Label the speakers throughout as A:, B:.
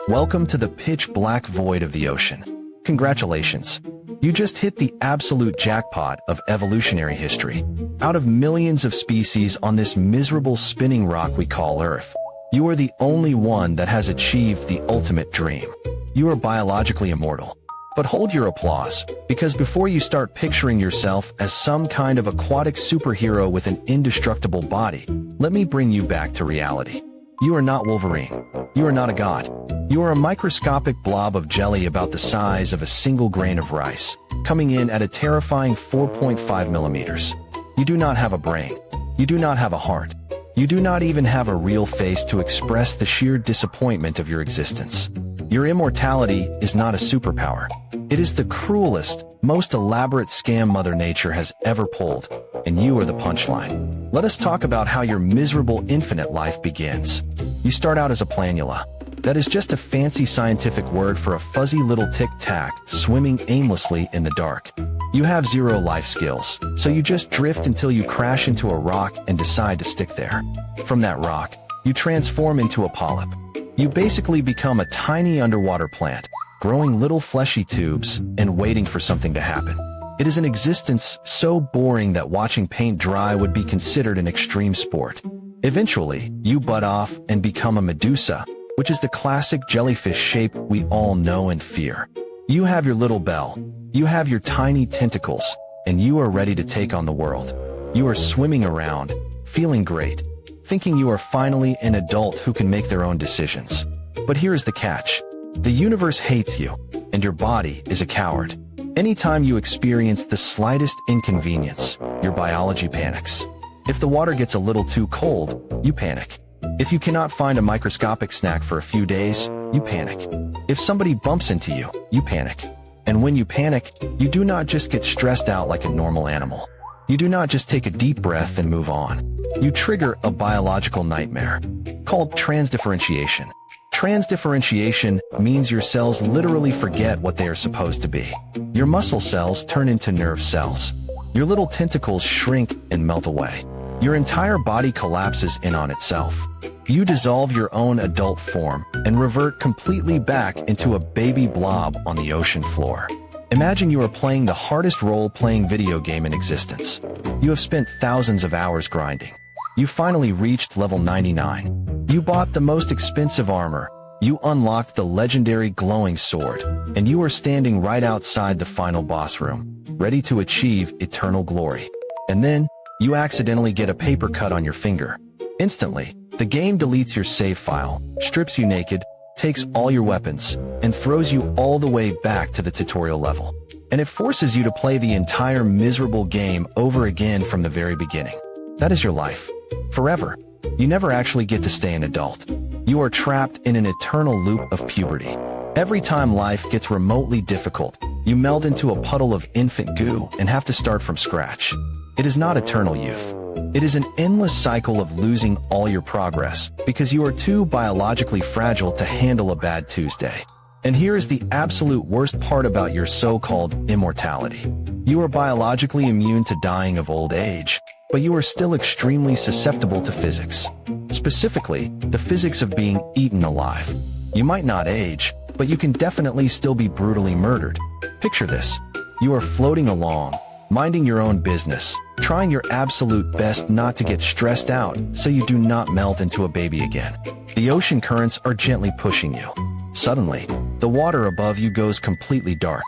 A: Welcome to the pitch-black void of the ocean. Congratulations. You just hit the absolute jackpot of evolutionary history. Out of millions of species on this miserable spinning rock we call Earth, you are the only one that has achieved the ultimate dream. You are biologically immortal. But hold your applause, because before you start picturing yourself as some kind of aquatic superhero with an indestructible body, let me bring you back to reality. You are not Wolverine. You are not a god. You are a microscopic blob of jelly about the size of a single grain of rice, coming in at a terrifying 4.5 millimeters. You do not have a brain. You do not have a heart. You do not even have a real face to express the sheer disappointment of your existence. Your immortality is not a superpower. It is the cruelest, most elaborate scam Mother Nature has ever pulled, and you are the punchline. Let us talk about how your miserable infinite life begins. You start out as a planula. That is just a fancy scientific word for a fuzzy little tic-tac swimming aimlessly in the dark. You have zero life skills, so you just drift until you crash into a rock and decide to stick there. From that rock, you transform into a polyp. You basically become a tiny underwater plant, growing little fleshy tubes and waiting for something to happen. It is an existence so boring that watching paint dry would be considered an extreme sport. Eventually, you bud off and become a medusa, which is the classic jellyfish shape we all know and fear. You have your little bell, you have your tiny tentacles, and you are ready to take on the world. You are swimming around, feeling great, thinking you are finally an adult who can make their own decisions. But here is the catch. The universe hates you, and your body is a coward. Anytime you experience the slightest inconvenience, your biology panics. If the water gets a little too cold, you panic. If you cannot find a microscopic snack for a few days, you panic. If somebody bumps into you, you panic. And when you panic, you do not just get stressed out like a normal animal. You do not just take a deep breath and move on. You trigger a biological nightmare called transdifferentiation. Transdifferentiation means your cells literally forget what they are supposed to be. Your muscle cells turn into nerve cells. Your little tentacles shrink and melt away. Your entire body collapses in on itself. You dissolve your own adult form and revert completely back into a baby blob on the ocean floor. Imagine you are playing the hardest role-playing video game in existence. You have spent thousands of hours grinding. You finally reached level 99. You bought the most expensive armor. You unlocked the legendary glowing sword, and you are standing right outside the final boss room, ready to achieve eternal glory. And then, you accidentally get a paper cut on your finger. Instantly, the game deletes your save file, strips you naked, takes all your weapons, and throws you all the way back to the tutorial level. And it forces you to play the entire miserable game over again from the very beginning. That is your life. Forever. You never actually get to stay an adult. You are trapped in an eternal loop of puberty. Every time life gets remotely difficult, you melt into a puddle of infant goo and have to start from scratch. It is not eternal youth. It is an endless cycle of losing all your progress because you are too biologically fragile to handle a bad Tuesday. And here is the absolute worst part about your so-called immortality. You are biologically immune to dying of old age, but you are still extremely susceptible to physics. Specifically, the physics of being eaten alive. You might not age, but you can definitely still be brutally murdered. Picture this. You are floating along, minding your own business, trying your absolute best not to get stressed out so you do not melt into a baby again. The ocean currents are gently pushing you. Suddenly, the water above you goes completely dark.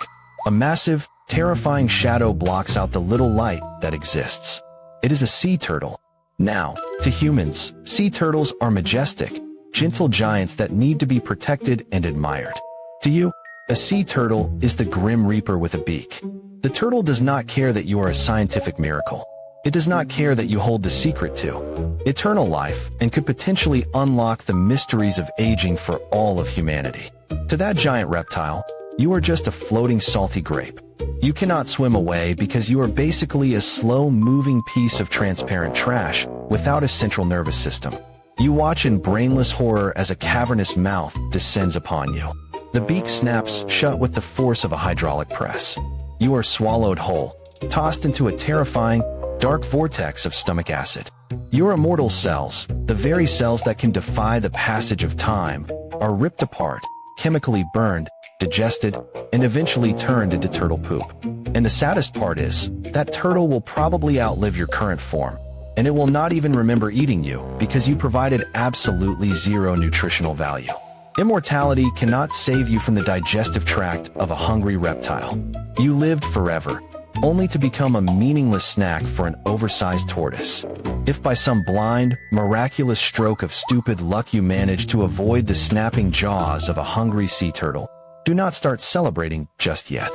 A: A massive, terrifying shadow blocks out the little light that exists. It is a sea turtle. Now, to humans, sea turtles are majestic, gentle giants that need to be protected and admired. To you, a sea turtle is the grim reaper with a beak. The turtle does not care that you are a scientific miracle. It does not care that you hold the secret to eternal life and could potentially unlock the mysteries of aging for all of humanity. To that giant reptile, you are just a floating salty grape. You cannot swim away because you are basically a slow-moving piece of transparent trash without a central nervous system. You watch in brainless horror as a cavernous mouth descends upon you. The beak snaps shut with the force of a hydraulic press. You are swallowed whole, tossed into a terrifying, dark vortex of stomach acid. Your immortal cells, the very cells that can defy the passage of time, are ripped apart, chemically burned, digested, and eventually turned into turtle poop. And the saddest part is, that turtle will probably outlive your current form, and it will not even remember eating you because you provided absolutely zero nutritional value. Immortality cannot save you from the digestive tract of a hungry reptile. You lived forever, only to become a meaningless snack for an oversized tortoise. If by some blind, miraculous stroke of stupid luck you manage to avoid the snapping jaws of a hungry sea turtle, do not start celebrating just yet.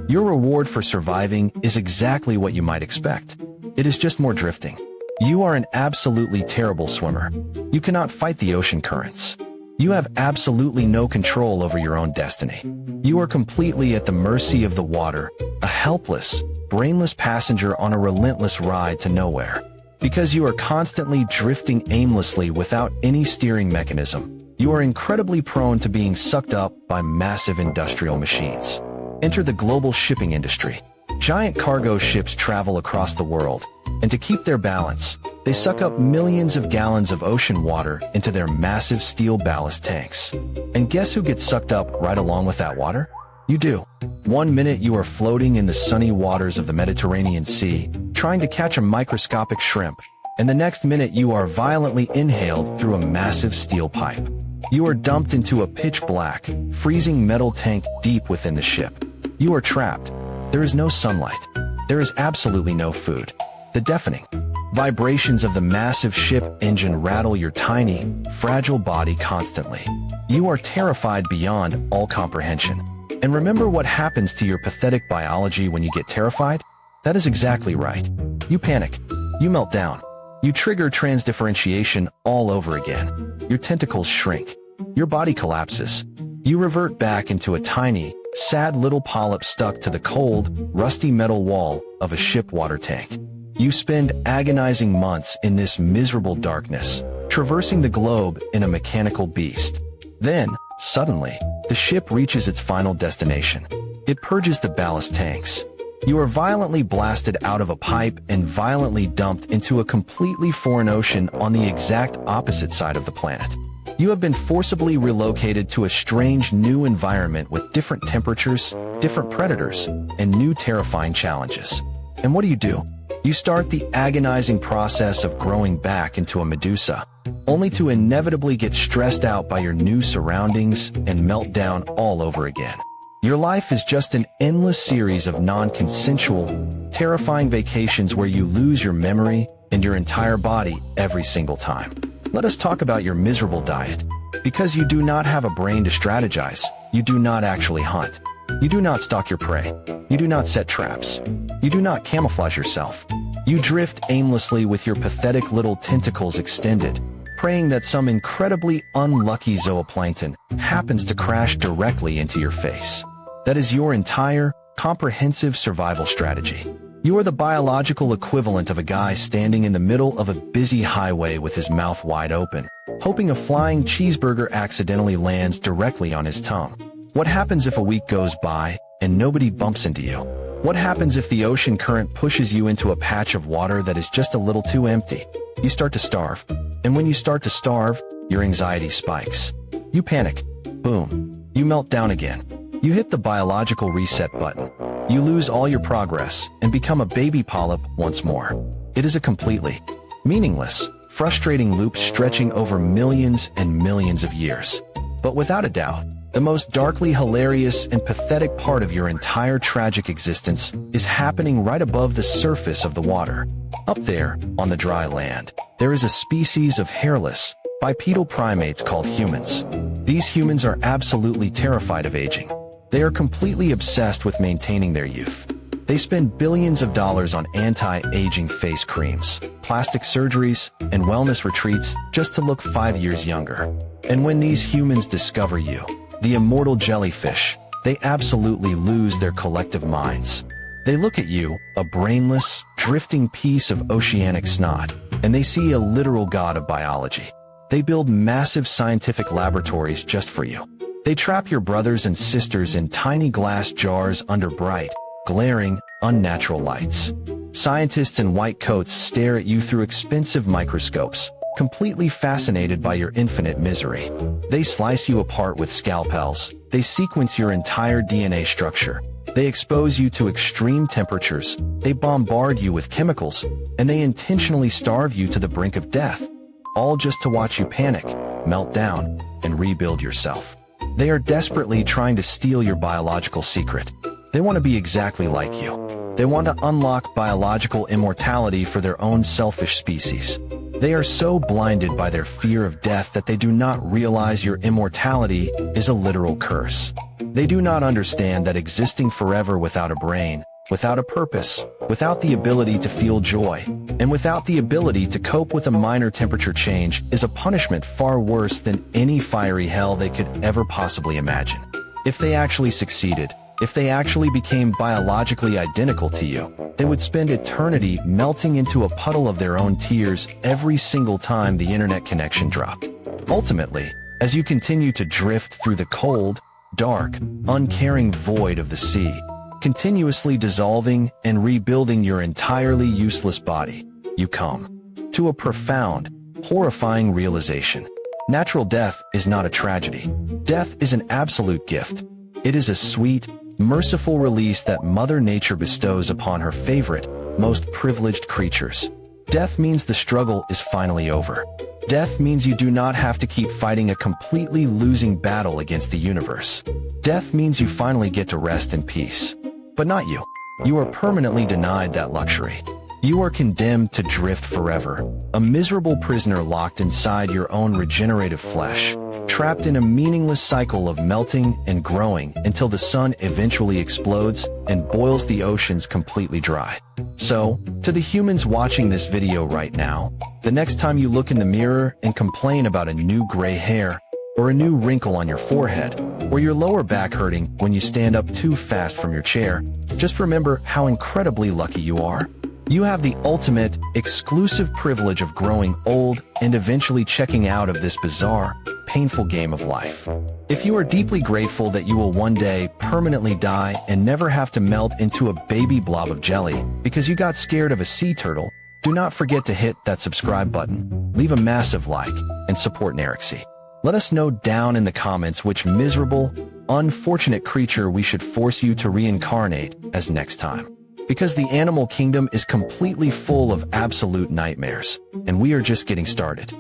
A: Your reward for surviving is exactly what you might expect. It is just more drifting. You are an absolutely terrible swimmer. You cannot fight the ocean currents. You have absolutely no control over your own destiny. You are completely at the mercy of the water, a helpless, brainless passenger on a relentless ride to nowhere. Because you are constantly drifting aimlessly without any steering mechanism, you are incredibly prone to being sucked up by massive industrial machines. Enter the global shipping industry. Giant cargo ships travel across the world, and to keep their balance, they suck up millions of gallons of ocean water into their massive steel ballast tanks. And guess who gets sucked up right along with that water? You do. One minute you are floating in the sunny waters of the Mediterranean Sea, trying to catch a microscopic shrimp, and the next minute you are violently inhaled through a massive steel pipe. You are dumped into a pitch-black, freezing metal tank deep within the ship. You are trapped. There is no sunlight. There is absolutely no food. The deafening vibrations of the massive ship engine rattle your tiny, fragile body constantly. You are terrified beyond all comprehension. And remember what happens to your pathetic biology when you get terrified? That is exactly right. You panic. You melt down. You trigger transdifferentiation all over again. Your tentacles shrink. Your body collapses. You revert back into a tiny, sad little polyp stuck to the cold, rusty metal wall of a ship water tank. You spend agonizing months in this miserable darkness, traversing the globe in a mechanical beast. Then, suddenly, the ship reaches its final destination. It purges the ballast tanks. You are violently blasted out of a pipe and violently dumped into a completely foreign ocean on the exact opposite side of the planet. You have been forcibly relocated to a strange new environment with different temperatures, different predators, and new terrifying challenges. And what do? You start the agonizing process of growing back into a Medusa, only to inevitably get stressed out by your new surroundings and melt down all over again. Your life is just an endless series of non-consensual, terrifying vacations where you lose your memory and your entire body every single time. Let us talk about your miserable diet. Because you do not have a brain to strategize, you do not actually hunt. You do not stalk your prey. You do not set traps. You do not camouflage yourself. You drift aimlessly with your pathetic little tentacles extended, praying that some incredibly unlucky zooplankton happens to crash directly into your face. That is your entire, comprehensive survival strategy. You are the biological equivalent of a guy standing in the middle of a busy highway with his mouth wide open, hoping a flying cheeseburger accidentally lands directly on his tongue. What happens if a week goes by and nobody bumps into you? What happens if the ocean current pushes you into a patch of water that is just a little too empty? You start to starve. And when you start to starve, your anxiety spikes. You panic. Boom. You melt down again. You hit the biological reset button. You lose all your progress and become a baby polyp once more. It is a completely meaningless, frustrating loop stretching over millions and millions of years. But without a doubt, the most darkly hilarious and pathetic part of your entire tragic existence is happening right above the surface of the water. Up there, on the dry land, there is a species of hairless, bipedal primates called humans. These humans are absolutely terrified of aging. They are completely obsessed with maintaining their youth. They spend billions of dollars on anti-aging face creams, plastic surgeries, and wellness retreats just to look 5 years younger. And when these humans discover you, the immortal jellyfish, they absolutely lose their collective minds. They look at you, a brainless, drifting piece of oceanic snot, and they see a literal god of biology. They build massive scientific laboratories just for you. They trap your brothers and sisters in tiny glass jars under bright, glaring, unnatural lights. Scientists in white coats stare at you through expensive microscopes, completely fascinated by your infinite misery. They slice you apart with scalpels, they sequence your entire DNA structure, they expose you to extreme temperatures, they bombard you with chemicals, and they intentionally starve you to the brink of death, all just to watch you panic, melt down, and rebuild yourself. They are desperately trying to steal your biological secret. They want to be exactly like you. They want to unlock biological immortality for their own selfish species. They are so blinded by their fear of death that they do not realize your immortality is a literal curse. They do not understand that existing forever without a brain, without a purpose, without the ability to feel joy, and without the ability to cope with a minor temperature change is a punishment far worse than any fiery hell they could ever possibly imagine. If they actually succeeded, if they actually became biologically identical to you, they would spend eternity melting into a puddle of their own tears every single time the internet connection dropped. Ultimately, as you continue to drift through the cold, dark, uncaring void of the sea, continuously dissolving and rebuilding your entirely useless body, you come to a profound, horrifying realization. Natural death is not a tragedy. Death is an absolute gift. It is a sweet, merciful release that Mother Nature bestows upon her favorite, most privileged creatures. Death means the struggle is finally over. Death means you do not have to keep fighting a completely losing battle against the universe. Death means you finally get to rest in peace. But not you. You are permanently denied that luxury. You are condemned to drift forever, a miserable prisoner locked inside your own regenerative flesh, trapped in a meaningless cycle of melting and growing until the sun eventually explodes and boils the oceans completely dry. So, to the humans watching this video right now, the next time you look in the mirror and complain about a new gray hair, or a new wrinkle on your forehead, or your lower back hurting when you stand up too fast from your chair, just remember how incredibly lucky you are. You have the ultimate, exclusive privilege of growing old and eventually checking out of this bizarre, painful game of life. If you are deeply grateful that you will one day permanently die and never have to melt into a baby blob of jelly because you got scared of a sea turtle, do not forget to hit that subscribe button, leave a massive like, and support Nerixy. Let us know down in the comments which miserable, unfortunate creature we should force you to reincarnate as next time. Because the animal kingdom is completely full of absolute nightmares, and we are just getting started.